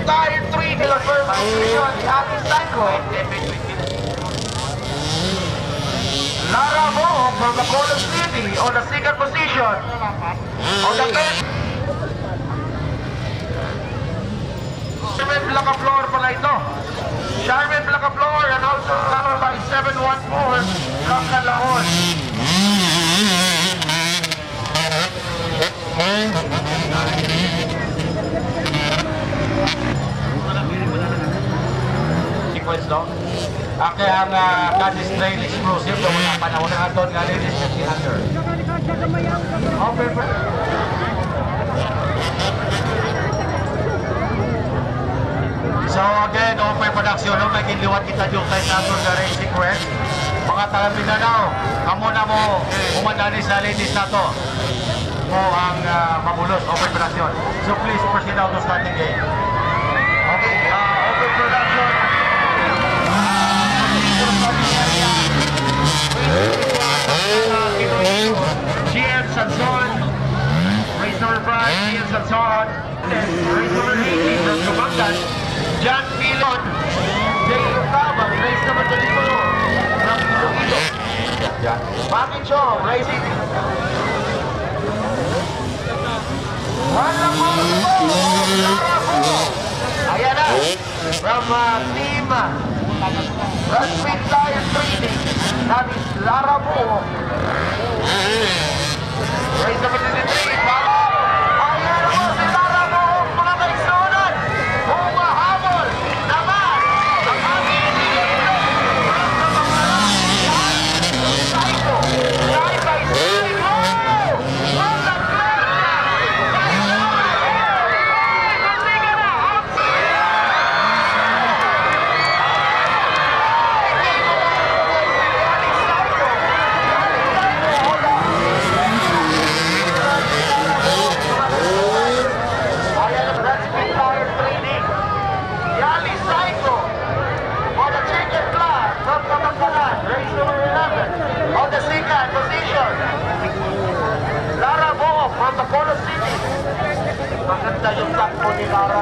Tire 3 in the first position, Happy Psycho. Lara Mo from the Color City on the second position. On the third, Charmin Blacaflor pala ito. Charmin Blacaflor and also covered by 714 from Calahon. Sequence daw. Kaya ang Cadis Trail Exclusive na wala panahon na doon nga rin is 1500. Okay, so again, open production, no? May giliwat kita yung tayo natin na race sequence. Mga taga-Mindanao, amo na mo umandani sa ladies na to. Mo ang mamulos, open production. So please proceed out to starting game. Okay, open production. GM Sanson, race number 5, GM Sanson, race number 18 from Subangan, John Pilon, Jay Lucabang, race number 22 from Iloilo, Maki Chong, racing. Ayan na, from team Rugby Tire Trading, that is Lara Mo. Race number 23, ayan po si Lara Mo, mga kaisunan. Humahabol naman ang ating Psycho. Side by side, from the on the second position, Lara Bo from the Color City. Maganda yung takbo ni Lara.